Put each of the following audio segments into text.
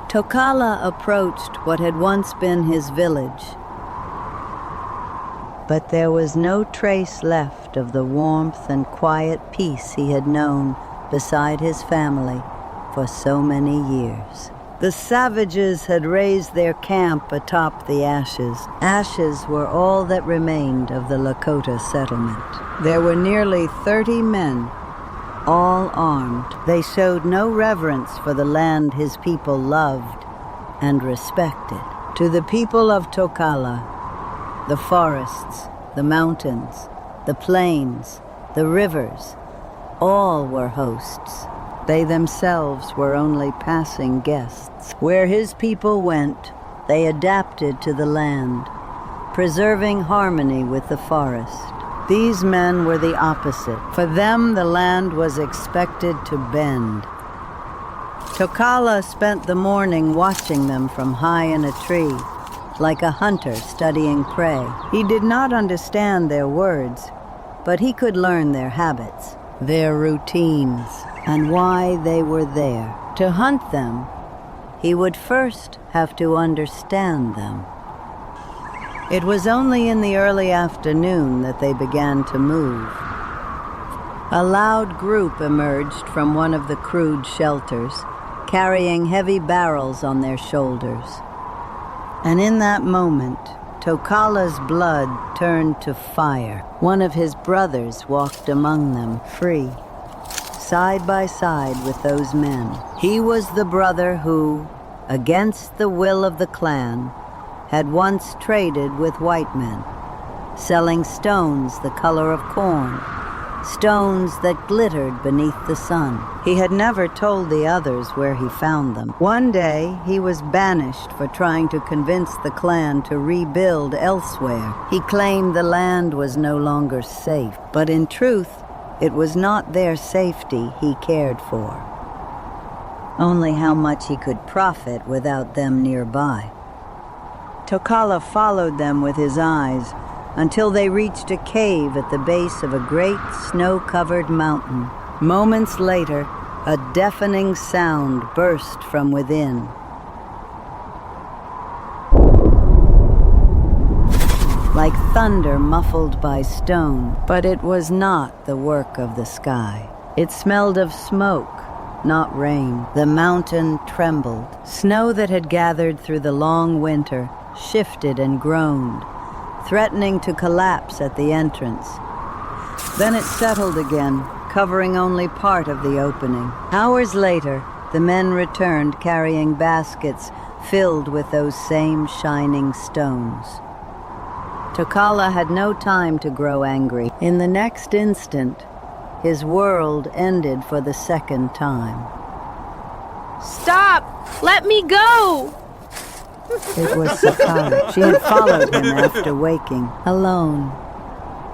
Tokala approached what had once been his village, but there was no trace left of the warmth and quiet peace he had known beside his family for so many years. The savages had raised their camp atop the ashes. Ashes were all that remained of the Lakota settlement. There were nearly 30 men, all armed. They showed no reverence for the land his people loved and respected. To the people of Tokala, the forests, the mountains, the plains, the rivers, all were hosts. They themselves were only passing guests. Where his people went, they adapted to the land, preserving harmony with the forest. These men were the opposite. For them, the land was expected to bend. Tokala spent the morning watching them from high in a tree, like a hunter studying prey. He did not understand their words, but he could learn their habits, their routines, and why they were there. To hunt them, he would first have to understand them. It was only in the early afternoon that they began to move. A loud group emerged from one of the crude shelters, carrying heavy barrels on their shoulders. And in that moment, Tokala's blood turned to fire. One of his brothers walked among them, free, side by side with those men. He was the brother who, against the will of the clan, had once traded with white men, selling stones the color of corn, stones that glittered beneath the sun. He had never told the others where he found them. One day, he was banished for trying to convince the clan to rebuild elsewhere. He claimed the land was no longer safe, but in truth, it was not their safety he cared for, only how much he could profit without them nearby. Tokala followed them with his eyes until they reached a cave at the base of a great snow-covered mountain. Moments later, a deafening sound burst from within. Like thunder muffled by stone, but it was not the work of the sky. It smelled of smoke, not rain. The mountain trembled. Snow that had gathered through the long winter shifted and groaned, threatening to collapse at the entrance. Then it settled again, covering only part of the opening. Hours later, the men returned carrying baskets filled with those same shining stones. Tokala had no time to grow angry. In the next instant, his world ended for the second time. Stop! Let me go! It was Sakari. She had followed him after waking, alone,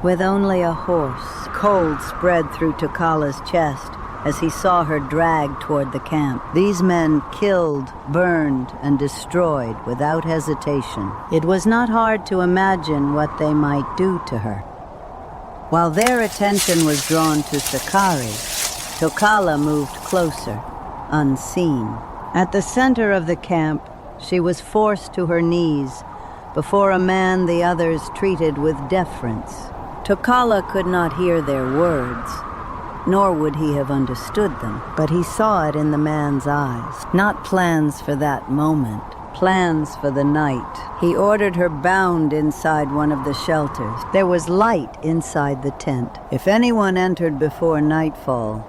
with only a horse. Cold spread through Tokala's chest as he saw her dragged toward the camp. These men killed, burned, and destroyed without hesitation. It was not hard to imagine what they might do to her. While their attention was drawn to Sakari, Tokala moved closer, unseen. At the center of the camp, she was forced to her knees before a man the others treated with deference. Tokala could not hear their words, nor would he have understood them, but he saw it in the man's eyes. Not plans for that moment, plans for the night. He ordered her bound inside one of the shelters. There was light inside the tent. If anyone entered before nightfall,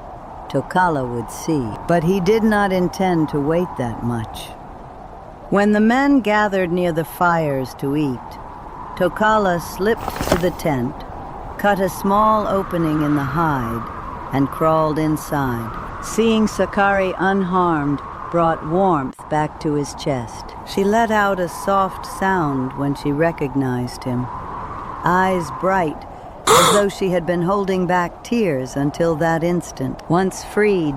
Tokala would see, but he did not intend to wait that much. When the men gathered near the fires to eat, Tokala slipped to the tent, cut a small opening in the hide, and crawled inside. Seeing Sakari unharmed brought warmth back to his chest. She let out a soft sound when she recognized him, eyes bright, as though she had been holding back tears until that instant. Once freed,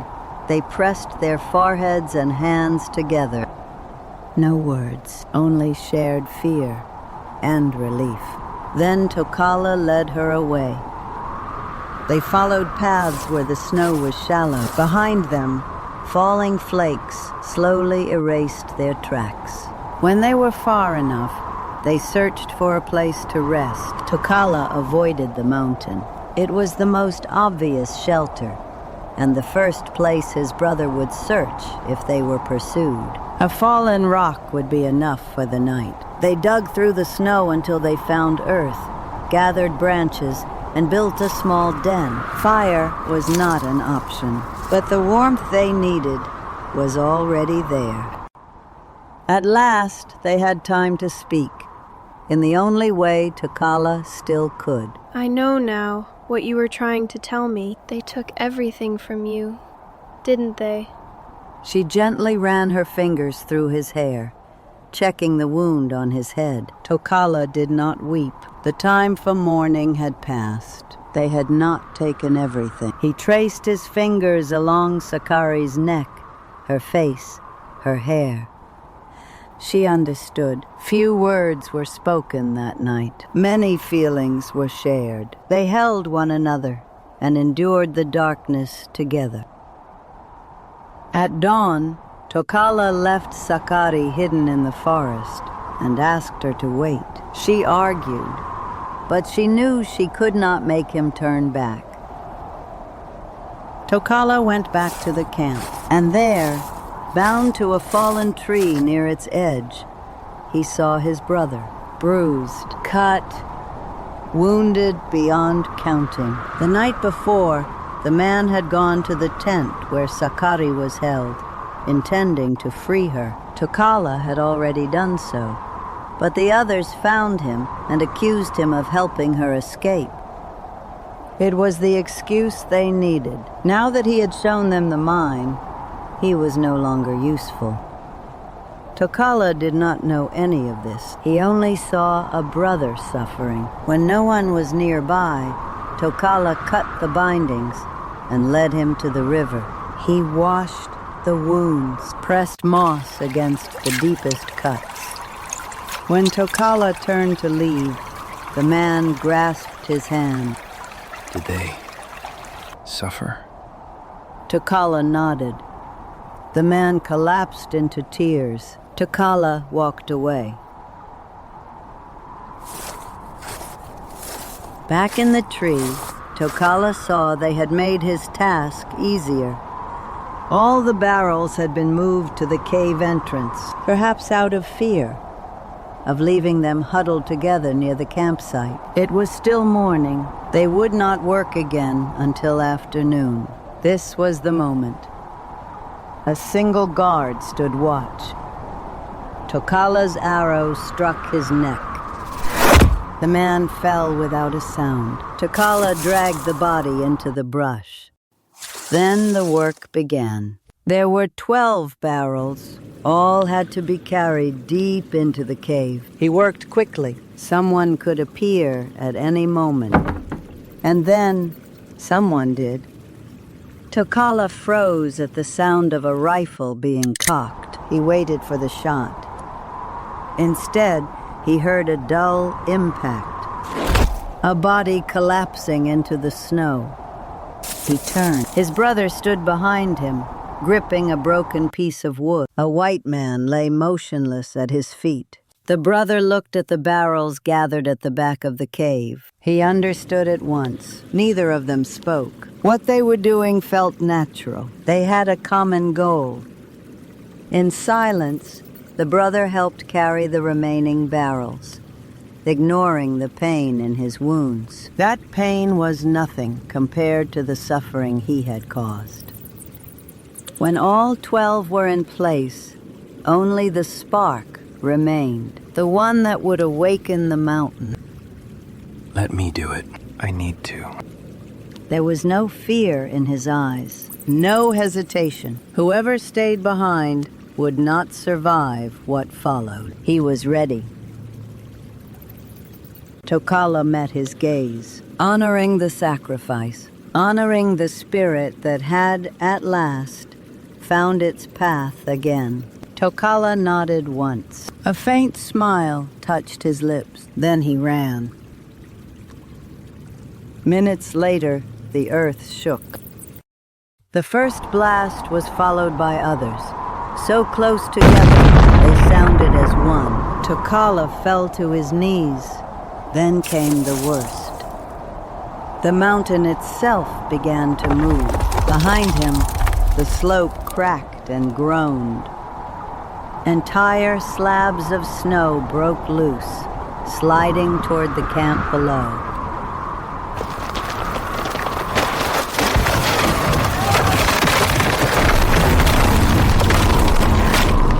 they pressed their foreheads and hands together. No words, only shared fear and relief. Then Tokala led her away. They followed paths where the snow was shallow. Behind them, Falling flakes slowly erased their tracks. When they were far enough, they searched for a place to rest. Tokala avoided the mountain. It was the most obvious shelter, and the first place his brother would search if they were pursued. A fallen rock would be enough for the night. They dug through the snow until they found earth, gathered branches, and built a small den. Fire was not an option, but the warmth they needed was already there. At last, they had time to speak, in the only way Tokala still could. I know now what you were trying to tell me. They took everything from you, didn't they? She gently ran her fingers through his hair, checking the wound on his head. Tokala did not weep. The time for mourning had passed. They had not taken everything. He traced his fingers along Sakari's neck, her face, her hair. She understood. Few words were spoken that night. Many feelings were shared. They held one another and endured the darkness together. At dawn, Tokala left Sakari hidden in the forest and asked her to wait. She argued, but she knew she could not make him turn back. Tokala went back to the camp, and there, bound to a fallen tree near its edge, he saw his brother, bruised, cut, wounded beyond counting. The night before, the man had gone to the tent where Sakari was held, intending to free her. Tokala had already done so, but the others found him and accused him of helping her escape. It was the excuse they needed. Now that he had shown them the mine, he was no longer useful. Tokala did not know any of this. He only saw a brother suffering. When no one was nearby, Tokala cut the bindings and led him to the river. He washed the wounds, pressed moss against the deepest cuts. When Tokala turned to leave, the man grasped his hand. Did they suffer? Tokala nodded. The man collapsed into tears. Tokala walked away. Back in the tree, Tokala saw they had made his task easier. All the barrels had been moved to the cave entrance, perhaps out of fear of leaving them huddled together near the campsite. It was still morning. They would not work again until afternoon. This was the moment. A single guard stood watch. Tokala's arrow struck his neck. The man fell without a sound. Tokala dragged the body into the brush. Then the work began. There were 12 barrels. All had to be carried deep into the cave. He worked quickly. Someone could appear at any moment. And then, someone did. Tokala froze at the sound of a rifle being cocked. He waited for the shot. Instead, he heard a dull impact. A body collapsing into the snow. He turned. His brother stood behind him, gripping a broken piece of wood. A white man lay motionless at his feet. The brother looked at the barrels gathered at the back of the cave. He understood at once. Neither of them spoke. What they were doing felt natural. They had a common goal. In silence, the brother helped carry the remaining barrels, ignoring the pain in his wounds. That pain was nothing compared to the suffering he had caused. When all 12 were in place, only the spark remained, the one that would awaken the mountain. Let me do it. I need to. There was no fear in his eyes, no hesitation. Whoever stayed behind would not survive what followed. He was ready. Tokala met his gaze, honoring the sacrifice, honoring the spirit that had, at last, found its path again. Tokala nodded once. A faint smile touched his lips. Then he ran. Minutes later, the earth shook. The first blast was followed by others. So close together, they sounded as one. Tokala fell to his knees. Then came the worst. The mountain itself began to move. Behind him, the slope cracked and groaned. Entire slabs of snow broke loose, sliding toward the camp below.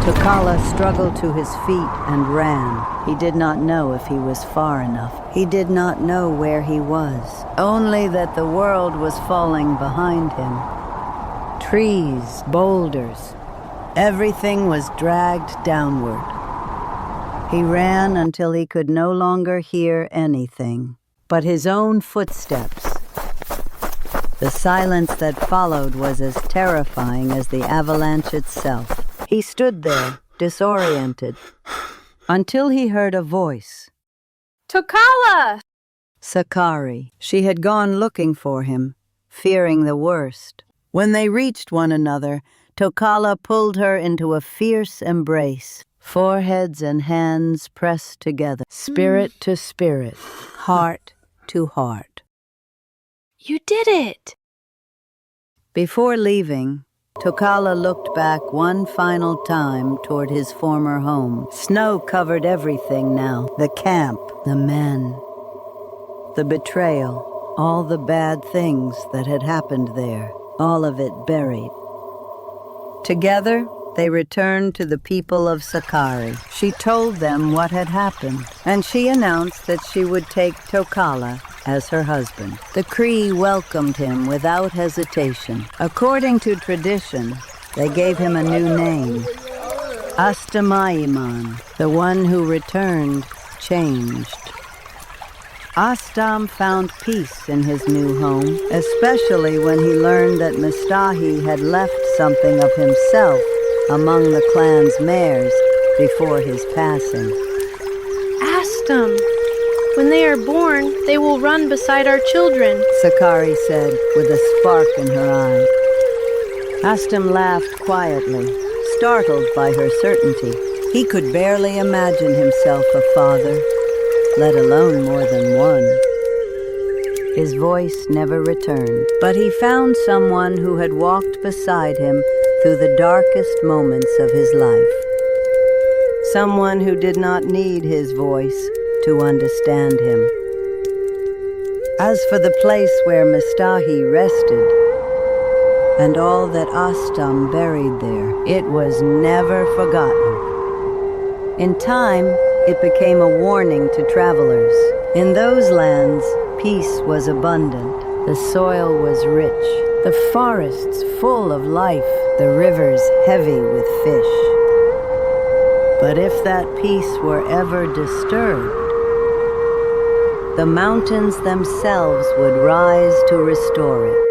Tokala struggled to his feet and ran. He did not know if he was far enough. He did not know where he was, only that the world was falling behind him. Trees, boulders, everything was dragged downward. He ran until he could no longer hear anything but his own footsteps. The silence that followed was as terrifying as the avalanche itself. He stood there, disoriented, until he heard a voice. Tokala! Sakari. She had gone looking for him, fearing the worst. When they reached one another, Tokala pulled her into a fierce embrace, foreheads and hands pressed together, spirit to spirit, heart to heart. You did it! Before leaving, Tokala looked back one final time toward his former home. Snow covered everything now. The camp, the men, the betrayal, all the bad things that had happened there, all of it buried. Together, they returned to the people of Sakari. She told them what had happened, and she announced that she would take Tokala as her husband. The Cree welcomed him without hesitation. According to tradition, they gave him a new name. Astamayiman, the one who returned, changed. Astam found peace in his new home, especially when he learned that Mistahi had left something of himself among the clan's mares before his passing. Astam! When they are born, they will run beside our children, Sakari said with a spark in her eye. Astam laughed quietly, startled by her certainty. He could barely imagine himself a father, let alone more than one. His voice never returned, but he found someone who had walked beside him through the darkest moments of his life. Someone who did not need his voice to understand him. As for the place where Mistahi rested, and all that Astam buried there, it was never forgotten. In time, it became a warning to travelers. In those lands, peace was abundant, the soil was rich, the forests full of life, the rivers heavy with fish. But if that peace were ever disturbed, the mountains themselves would rise to restore it.